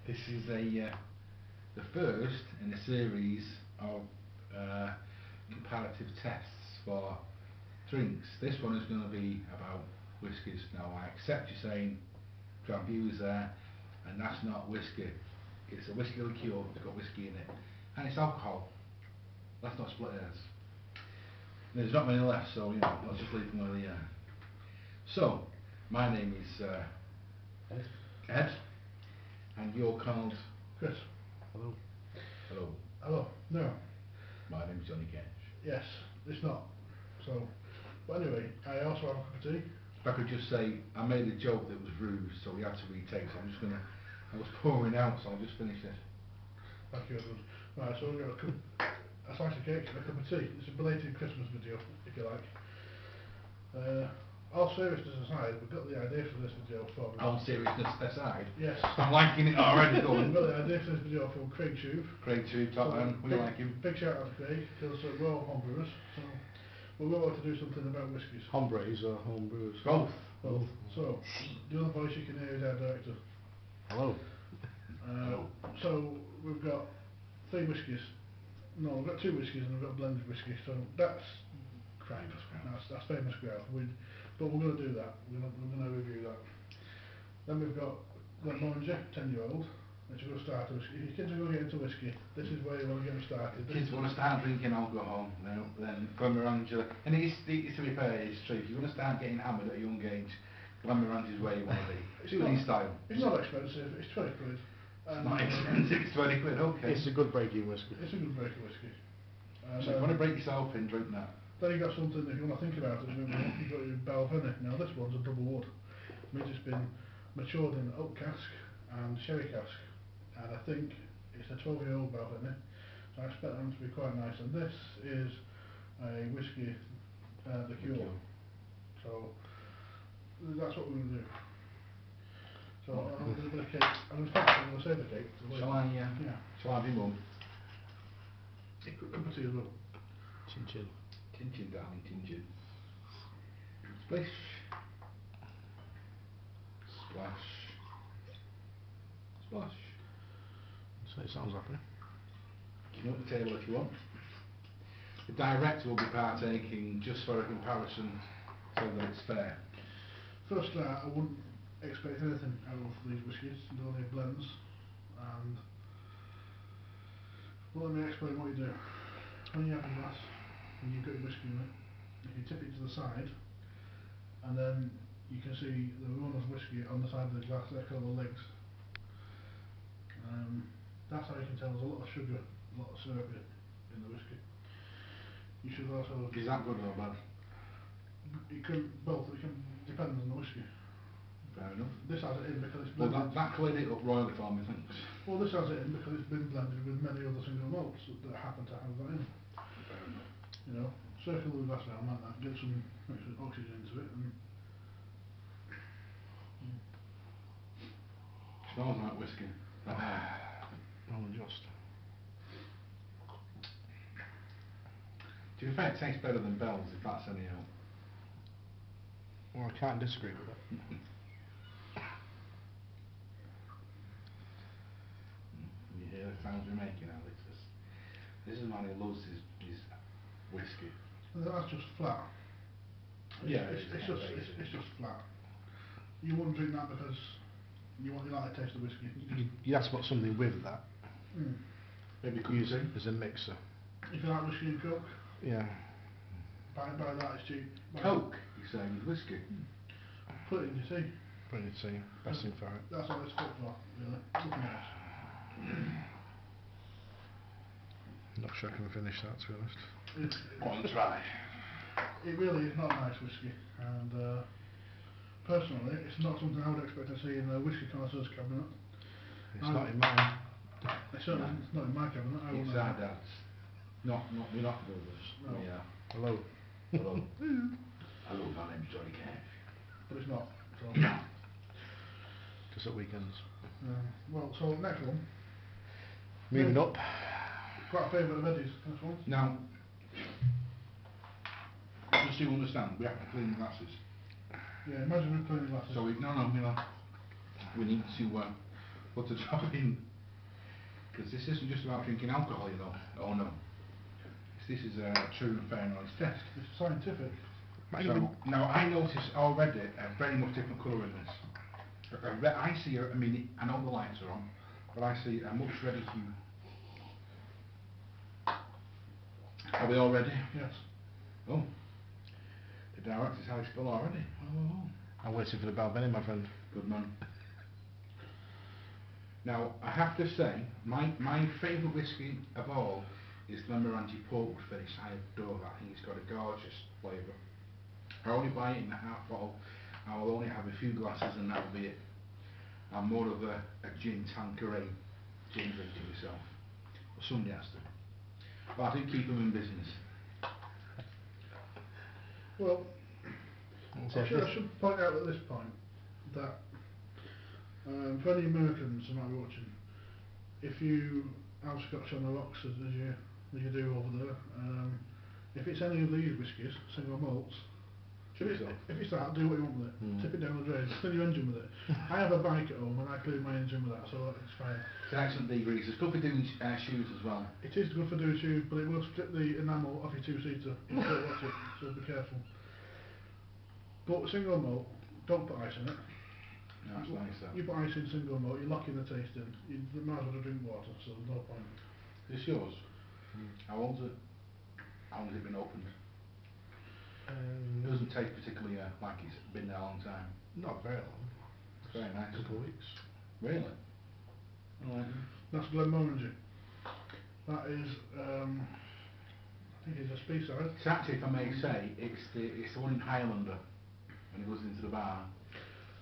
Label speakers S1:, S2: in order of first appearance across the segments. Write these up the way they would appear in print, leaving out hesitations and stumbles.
S1: This is the first in a series of comparative tests for drinks. This one is going to be about whiskies. Now I accept you saying Drambuie's there, and that's not whiskey. It's a whiskey liqueur, it's got whiskey in it, and it's alcohol. Let's not split hairs. There's not many left, so you know, let's just leave them where they are. So, my name is Ed, and you're called
S2: Chris.
S3: Hello.
S1: Hello.
S2: Hello. No.
S1: My name's Johnny Cash.
S2: Yes, it's not. So, but anyway, I also have a cup of tea.
S1: If I could just say, I made a joke that was rude, so we had to retake. So I'm just gonna. I was pouring out, so I'll just finish this.
S2: Thank you, Edward. Right, so we've got a slice of cake and a cup of tea. It's a belated Christmas video, if you like. All seriousness aside, we've got the idea for this video from...
S1: All seriousness aside?
S2: Yes.
S1: I'm liking it already, go on.
S2: We've got the idea for this video from Craig Tube.
S1: Craig Tube, top man, we like him.
S2: Big shout out to Craig, because we're all homebrewers. So we want to do something about whiskies.
S3: Hombres or homebrewers?
S1: Both.
S2: Both. So, the other voice you can hear is our director.
S3: Hello.
S2: So we've got 3 whiskies. No, we've got 2 whiskies and we've got blended whiskey. So that's crap. That's famous grouse. But we're going to do that. We're going to review that. Then we've got Glenmorangie, 10-year-old, which is a good start to whiskey. If your kids are going to get into whiskey, this is where you want to get them started.
S1: Kids want to start drinking alcohol, you know, then Glenmorangie, and to be fair, it's true. If you want to start getting hammered at a young age, Glenmorangie is where you want to be. Sudanese style.
S2: It's not expensive. It's 20 quid.
S1: It's not expensive. It's 20 quid. Okay.
S3: It's a good breaking whiskey.
S2: It's a good breaking whiskey.
S1: So if you want to break yourself in, drink that.
S2: Then you've got something, if you want to think about it, you've got your Balvenie. Now this one's a double wood. It means it's been matured in oak cask and sherry cask. And I think it's a 12-year-old Balvenie. So I expect them to be quite nice. And this is a whiskey liqueur. So that's what we're going to do. So I'm going to do a cake. I'm going to save the cake.
S1: Shall I? Yeah. Shall I have your mum?
S2: A cup of tea as well.
S3: Chin chin.
S1: Chin chin, darling, chin chin. Splish. Splash. Splash.
S3: So it sounds happy.
S1: You can up the table if you want. The director will be partaking just for a comparison so that it's fair.
S2: First start, I wouldn't expect anything out of these whiskies. They're only blends. And well, let me explain what you do. When you have a glass and you've got your whiskey in it, if you tip it to the side, and then you can see the run of whiskey on the side of the glass. They're called the legs. That's how you can tell there's a lot of sugar, a lot of syrup in the whiskey. You should also...
S1: Is that good or bad?
S2: It can both. It can depend on the whiskey.
S1: Fair enough.
S2: This has it in because it's
S1: Well,
S2: blended.
S1: that cleared it up royally for me, thanks.
S2: Well, this has it in because it's been blended with many other single malts that happen to have that in.
S1: Fair enough.
S2: You know, circle the glass around like that, get some oxygen into it, and
S1: Smells like whiskey.
S3: Only just.
S1: To be fair, it tastes better than Bell's, if that's any help.
S3: Well, I can't disagree with that.
S1: You hear the sounds we're making, Alex? This is a man who loves his whiskey.
S2: and that's just flat. It's just flat. You wouldn't drink that because you like to taste the whiskey.
S3: You have to put something with that.
S1: Maybe
S3: Use
S1: cookies.
S3: it as a mixer.
S2: If you like whiskey and coke,
S3: Yeah.
S2: buy that, it's cheap.
S1: Coke, you're saying, with whiskey?
S2: Put it in your tea.
S3: Put it in, best thing for it.
S2: That's what it's fit for, really. Nothing else.
S3: Not sure I can finish that, to be honest.
S1: Go on, try.
S2: It really is not a nice whiskey, and personally, it's not something I would expect to see in a whiskey connoisseur's cabinet.
S3: It's not in mine.
S2: It's certainly not in my cabinet. I
S1: It's
S2: wouldn't
S1: our
S2: have.
S1: dad's. We're not brothers.
S2: No.
S1: We are.
S3: Hello.
S1: Hello. Hello, my name's Johnny Cash.
S2: But it's not. So,
S3: Just at weekends.
S2: well, so next one.
S3: Moving up.
S2: Quite a favourite of Eddie's, this one.
S1: Now, just so you understand, we have to clean the glasses.
S2: Yeah, imagine we're cleaning glasses.
S1: So we need to put a drop in, because this isn't just about drinking alcohol, you know. Oh no. This is a true and fair knowledge test.
S2: It's scientific.
S1: So, now I notice already a very much different colour in this. I see, I mean, I know the lights are on, but I see a much redder hue. Are we all ready?
S2: Yes.
S1: Oh, the director's had his spill already. Oh,
S3: I'm waiting for the Balvenie, my friend.
S1: good man. Now, I have to say, my favourite whiskey of all is the Memoranti Portwood finish. I adore that. I think it's got a gorgeous flavour. I only buy it in a half bottle. I will only have a few glasses and that'll be it. I'm more of a gin Tanqueray gin drinker myself. Well, somebody has to. But I do keep them in business.
S2: Well, I should point out at this point that for any Americans who might be watching, if you have Scotch on the rocks as you do over there, if it's any of these whiskies, single malts, if it's that, do what you want with it. Tip it down the drain, clean your engine with it. I have a bike at home and I clean my engine with that, so it's fine.
S1: It's an excellent degreaser. It's good for doing shoes as well.
S2: It is good for doing shoes, but it will strip the enamel off your two-seater. You don't want it, so be careful. But single malt, don't put ice in it.
S1: No, that's nice though.
S2: You put ice in single malt, you're locking the taste in. You might as well drink water, so there's no point.
S1: Is this yours? How old's it? How long's it been opened? It doesn't taste particularly like it's been there a long time.
S3: Not very long.
S1: It's very nice.
S3: A couple of weeks.
S1: Really? Alright.
S2: That's Glenmorangie. That is, I think it's a Speyside.
S1: It's actually, if I may say, it's the one in Highlander. When he goes into the bar,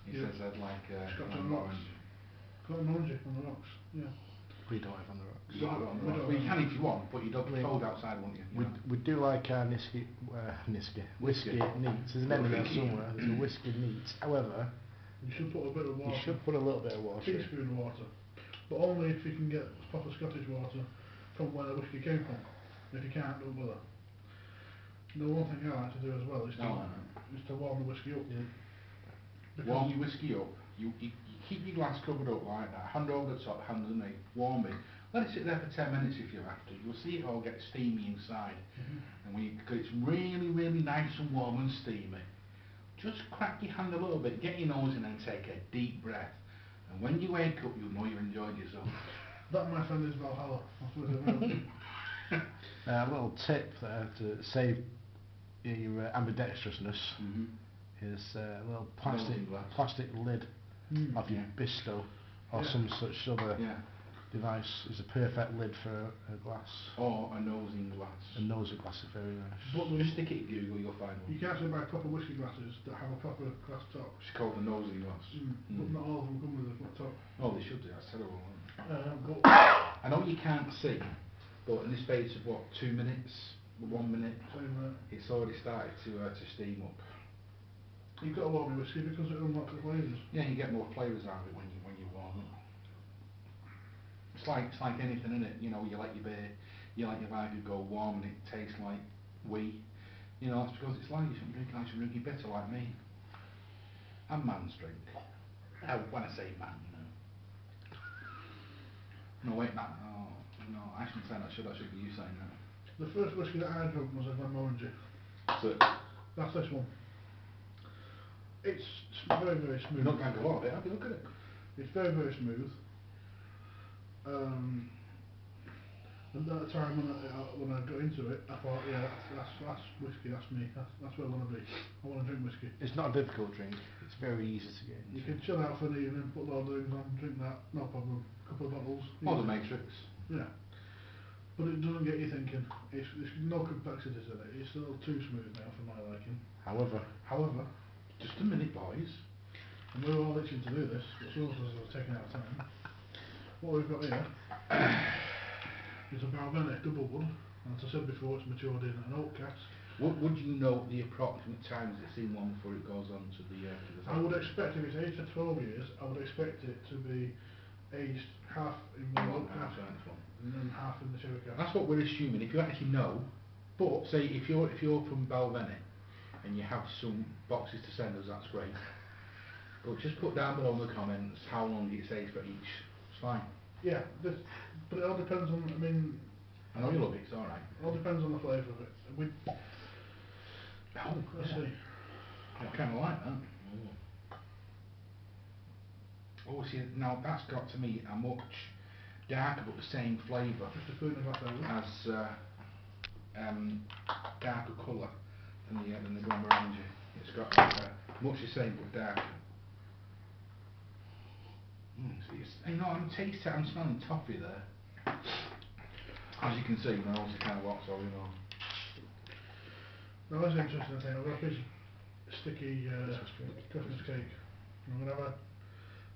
S1: he says I'd like
S2: Scotch on the rocks. Glenmorangie on the rocks, yeah.
S3: We don't have on the rocks.
S1: You don't have it on the rocks. Well, you can if you want, but you'd be told outside, wouldn't you?
S3: We do like our whiskey neats. There's an M in there somewhere. There's a whiskey neat. However,
S2: you should put a bit of water.
S3: You should put a little bit of water.
S2: Teaspoon of water. But only if you can get proper Scottish water from where the whiskey came from. If you can't, don't bother. The one thing I like to do as well is to warm the whiskey up.
S1: Yeah. Warm your whiskey up. You keep your glass covered up like that, hand over the top, hand underneath, warm it. Let it sit there for 10 minutes if you have to. You'll see it all get steamy inside. And because it's really, really nice and warm and steamy, just crack your hand a little bit, get your nose in and take a deep breath. And when you wake up, you'll know you enjoyed yourself.
S2: That, my friend, is Valhalla. That's what it is.
S3: A little tip there to save your ambidextrousness is a little plastic lid of your Bisto or some such other device is a perfect lid for a glass.
S1: Or a nosing glass.
S3: A nosing glass is very nice.
S2: But
S1: just stick it in Google, you'll find one.
S2: You can actually buy proper whiskey glasses that have a proper glass top.
S1: It's called a nosing glass.
S2: But not all of them come with a flat top.
S1: Oh, they should do. That's terrible.
S2: But
S1: I know you can't see, but in the space of what, 2 minutes, 1 minute, it's already started to steam up.
S2: You've got to warm your whiskey because it unlocks the flavours.
S1: Yeah, you get more flavours out of it when you warm it. It's like anything, isn't it? You know, you let your beer, you let your lager go warm and it tastes like wee. You know, it's because it's like you shouldn't drink like you drink bitter like me. And man's drink. When I say man, you know. No wait, no, I shouldn't say that, should I? Should be you saying that.
S2: The first whiskey that I drank was a Glenmorangie.
S1: So
S2: that's this one. It's very, very smooth.
S1: You're not drank a lot of it, have you? Look at it.
S2: It's very, very smooth. And at the time when I got into it, I thought, yeah, that's whiskey, that's me, that's where I want to be. I want to drink whiskey.
S3: It's not a difficult drink, it's very easy to get into.
S2: You can chill out for an evening, put Lord of the Rings on, drink that, no problem. A couple of bottles.
S1: Or the Matrix.
S2: Yeah. But it doesn't get you thinking. It's no complexities in it. It's a little too smooth now for my liking.
S3: However,
S1: just a minute, boys.
S2: And we're all itching to do this, but some of us are taking our time. What we've got here is a Balvenie double wood. And as I said before, it's matured in an oak cask.
S1: Would you know the approximate times it's in one before it goes on to the
S2: I would expect, if it's aged for 12 years, I would expect it to be aged half in one oak cask and then half in the sherry cask.
S1: That's what we're assuming. If you actually know, but say if you're from Balvenie and you have some boxes to send us, that's great. But just put down below in the comments how long it's aged for each It's fine.
S2: Yeah, but it all depends on, I mean...
S1: I know you love it, it's alright.
S2: It all depends on the flavour of it. Let's see.
S1: I kind of like that. Oh, see, now that's got to me a much darker but the same flavour
S2: Just a food in that area.
S1: as darker colour than the Glenmorangie. It's got much the same but darker. I'm tasting, I'm smelling toffee there. As you can see, my nose is kind of locked, so you know.
S2: Now that's an interesting thing. I've got a piece of sticky Christmas cake. I'm going to have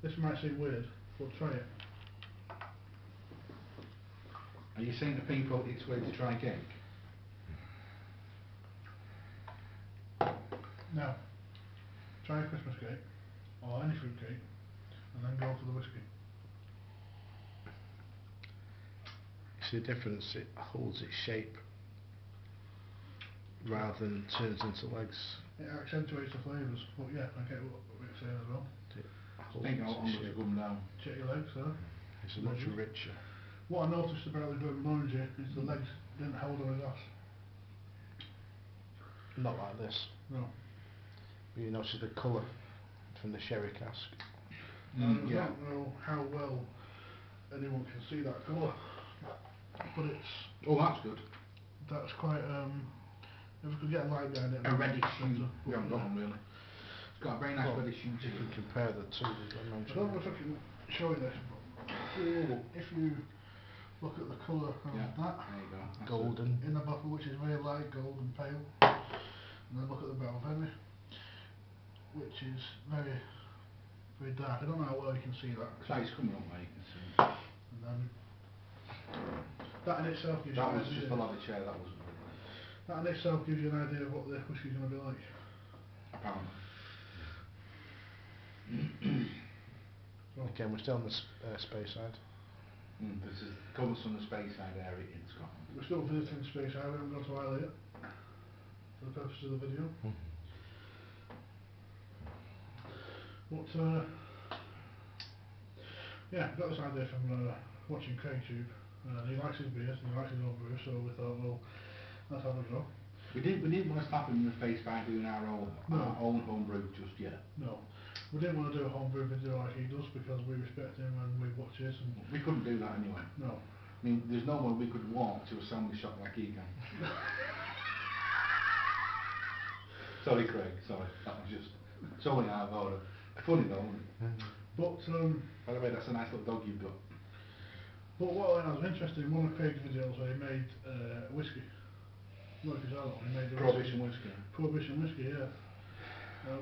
S2: this might seem weird, but try it.
S1: Are you saying to people it's weird to try cake?
S2: Now, try a Christmas cake, or any fruit cake, and then go for the whiskey.
S3: See the difference, it holds its shape rather than turns into legs.
S2: It accentuates the flavours, but yeah, I get what you're saying as well.
S1: I think I'll just come down.
S2: Check your legs, sir.
S3: It's much richer.
S2: What I noticed about the Glenmorangie is the legs didn't hold on the glass.
S3: Not like this.
S2: No.
S3: But you notice the colour from the sherry cask.
S2: I don't know how well anyone can see that colour, but it's...
S1: Oh, that's good.
S2: That's quite, if we could get a light behind it...
S1: A reddish hue. We haven't got one really. It's got a very nice reddish hue to it.
S3: You can compare the two.
S2: I don't know if I can show you this, but if you look at the colour of that,
S1: there you go. That's
S3: golden.
S2: In the bottle, which is very light golden pale, and then look at the Balvenie, which is very, very dark. I don't know how well you can see that.
S1: It's coming up, mate. You can see.
S2: And then that in itself gives you an idea.
S1: That was just a leather chair. That wasn't.
S2: That in itself gives you an idea of what the whisky's going to be like.
S1: Apparently.
S3: Again, we're still on the space side.
S1: This is comes from the space side area in Scotland.
S2: We're still visiting space side. We haven't gone to Islay yet, for the purpose of the video. But yeah, got this idea from watching Craig Tube. He likes his beers and he likes his own brew, so we thought, well, let's have a go.
S1: We didn't want to slap him in the face by doing our own home brew just yet.
S2: No. We didn't want to do a homebrew video like he does because we respect him and we watch his. And
S1: we couldn't do that anyway.
S2: No.
S1: I mean, there's no way we could walk to a sandwich shop like he can. Sorry, Craig. Sorry, that was just so out of order. Funny though, wasn't it?
S2: But
S1: by the way, that's a nice little dog you've got.
S2: But what I was interested in one of Craig's videos where he made whiskey. Not if you saw that one. He made the
S1: Prohibition whiskey.
S2: Prohibition whiskey, yeah.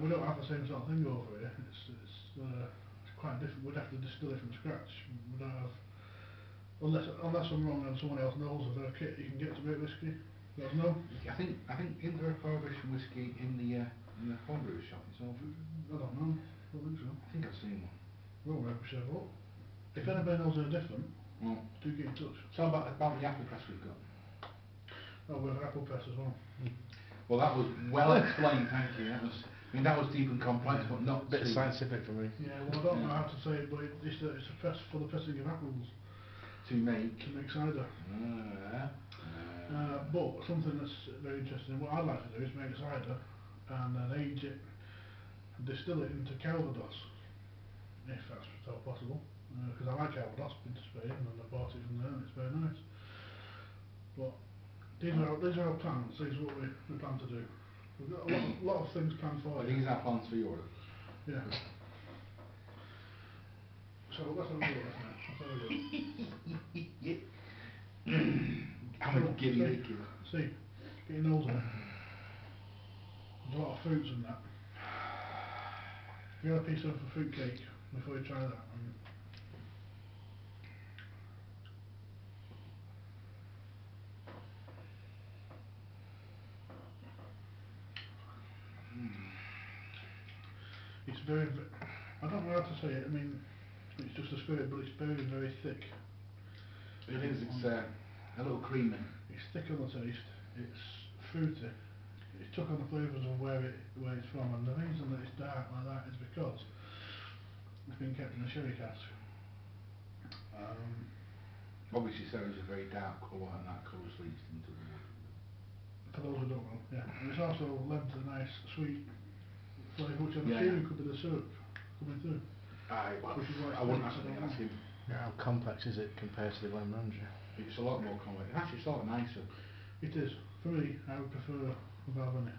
S2: We don't have the same sort of thing over here. It's quite different. We'd have to distill it from scratch. We don't have, unless I'm wrong and someone else knows of a kit you can get to make whiskey. Let us know.
S1: I think isn't there a Prohibition whiskey in the homebrew shop itself?
S2: I don't know. I don't think so.
S1: I think I've seen one.
S2: Well, maybe we should have a look. If anybody knows any different, do get in touch.
S1: So about the apple press we've got.
S2: Oh, we have an apple press as well.
S1: Well, that was well explained. Thank you. That was deep and complex, but not
S3: a bit scientific for me.
S2: Yeah, well, I don't know how to say it, but it's a press for the pressing of apples.
S1: To make
S2: cider. But something that's very interesting, what I'd like to do is make cider and then age it and distill it into Calvados, if that's at all possible. Because I like Calvados, been to Spain and I bought it from there and it's very nice. But these are our plans, these are what we plan to do. We've got a lot of things planned for you.
S1: These are plans for Europe.
S2: Yeah. So let's have a look at
S1: I'm a giddy.
S2: See, get your nose on it. There's a lot of fruits in that. Have you had a piece of a fruit cake before you try that? It's very, I don't know how to say it, I mean, it's just a spirit, but it's very, very thick.
S1: It is, it's a little creamy.
S2: It's thick on the taste, it's fruity, it's took on the flavours of where it's from, and the reason that it's dark like that is because it's been kept in a sherry cask.
S1: Obviously Ceres is a very dark colour and that colour leads into the wood.
S2: For those who don't know, yeah. And it's also lent a nice sweet flavour, which I'm
S1: Yeah.
S2: assuming could be the syrup coming through.
S1: I wouldn't actually ask him.
S3: How complex is it compared to the Glenmorangie?
S1: It's a lot more complex. Actually, it's a lot nicer.
S2: It is. For me, I would prefer a Balvenie.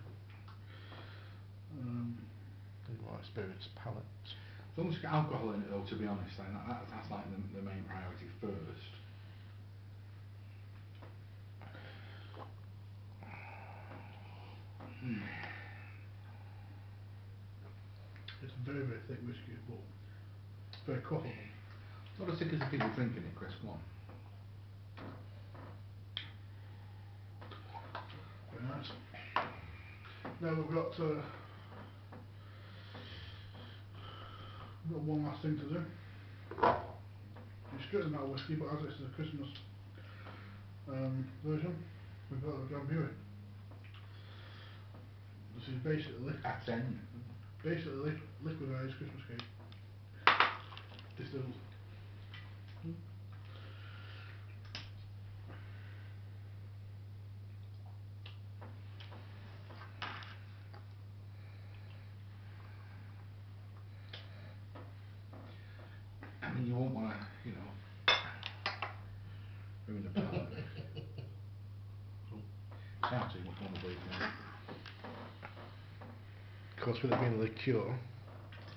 S3: More experienced palate.
S1: As long as you get alcohol in it though, to be honest, then that's like the main priority first.
S2: It's a very, very thick whiskey, but very quaffable.
S1: Not as thick as the people drinking it, Chris, come on.
S2: Very nice. Now we've got one last thing to do. It's strictly not whiskey, but as it's the Christmas version, we've got the Drambuie. This is basically liquidised Christmas cake distilled.
S1: I mean, you won't want to, you know, ruin the palate. Can't too much on the bacon.
S3: Of course, with it being a liqueur,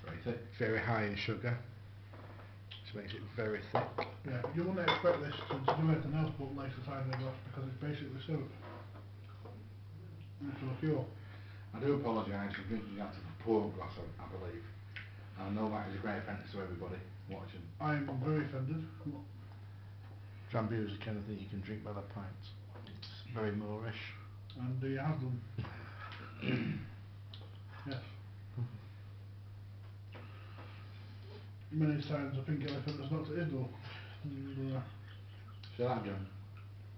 S1: Very thick.
S3: very high in sugar, which makes it very thick.
S2: Yeah, you wouldn't expect this to do anything else but lace the side of the glass because it's basically syrup. It's a liqueur.
S1: I do apologise for drinking out of a pour glass, I believe. I know that is a great offence to everybody watching.
S2: I am very offended.
S3: Drambuie is the kind of thing you can drink by the pint. It's very Moorish.
S2: And you have done. Yes. Many times a pink elephant has knocked at his door. And,
S1: Say that again.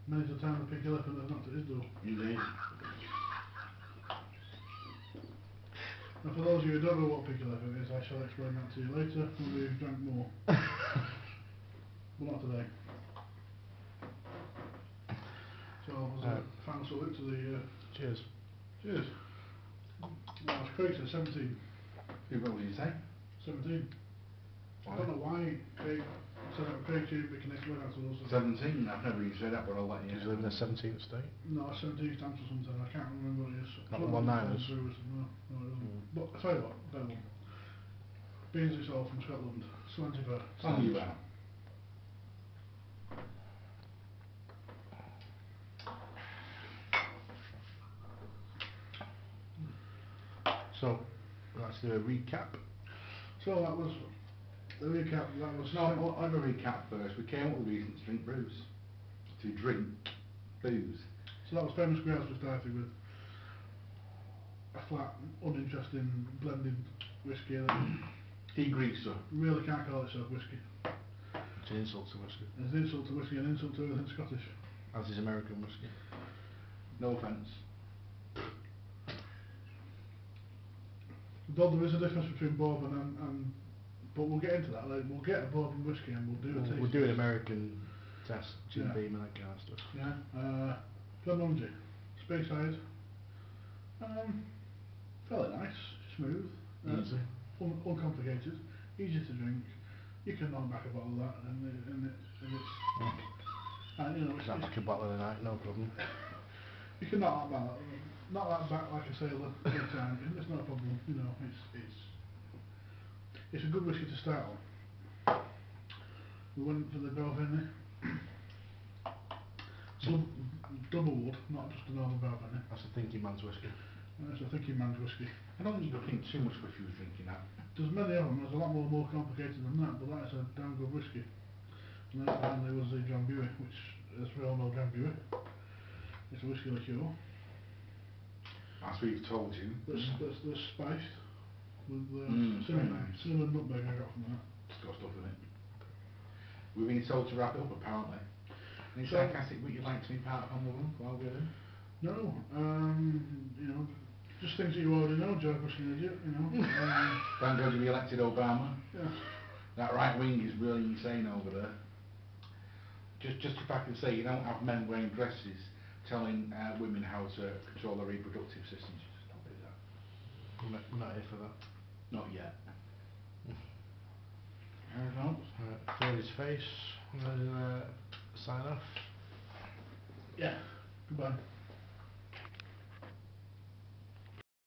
S2: many a time a pink elephant has knocked at his door.
S1: Indeed.
S2: And for those of you who don't know what pink elephant is, I shall explain that to you later when we've drank more. But not today. So, as a final salute to the...
S3: Cheers.
S2: Cheers. Well, it's Craig said 17.
S1: What did you say?
S2: 17. I don't know why Craig said that Craig should be connected with that to us.
S1: 17? I've never even said that, but I'll let you
S3: Does he live in the 17th state?
S2: No, 17 stamps or something, I can't remember what it is.
S3: Not the 1-9ers?
S2: No, it isn't. But I'll tell you what, better one. Beans it's all from Scotland. Slanty Bear.
S1: Tell you about.
S3: So, let's do a recap.
S2: So that was the recap. That was
S1: No, I'll have a recap first. We came up with reasons to drink brews. To drink booze.
S2: So that was Famous Grouse we started with. A flat, uninteresting blended whiskey that
S1: Degreaser.
S2: really can't call itself whiskey.
S3: It's an insult to whiskey.
S2: It's an insult to whiskey and an insult to everything Scottish.
S3: As is American whiskey.
S1: No offence.
S2: Though there is a difference between bourbon and but we'll get into that later. We'll get a bourbon whiskey and we'll do a taste.
S3: We'll do an American test, Jim
S2: Yeah.
S3: Beam and that kind of stuff.
S2: Yeah. Glenmorangie. Speyside. Fairly nice, smooth,
S3: Easy.
S2: uncomplicated, easy to drink. You can knock back a bottle of that and it's you know
S3: Is that back a bottle of the night? No problem.
S2: you can knock that back like a sailor every time. It's not a problem. You know, it's a good whiskey to start on. We went for the Balvenie. Double wood, not just a normal Balvenie.
S3: That's a thinking man's whiskey.
S2: It's a thinking man's whiskey.
S1: I don't think you could think too much if you was drinking that.
S2: There's many of them. There's a lot more complicated than that, but that is a damn good whiskey. And then finally was the Drambuie, which, as we all know, Drambuie. It's a whiskey liqueur.
S1: As we've told you.
S2: That's spiced with
S1: very nice.
S2: cinnamon nutmeg I got from that.
S1: It's got stuff in it. We've been told to wrap it up apparently. Any
S2: So-
S1: sarcastic what you'd like to be part of on the one while we're in?
S2: No, you know, just things that you already know, Joe Bush an idiot, you know.
S1: Thank God you elected Obama.
S2: Yeah.
S1: That right wing is really insane over there. just if I can say, you don't have men wearing dresses telling women how to control their reproductive systems. Just don't do that.
S3: I'm not here for that.
S1: Not yet. Anything else?
S3: Clear his face and then sign off.
S2: Yeah, goodbye.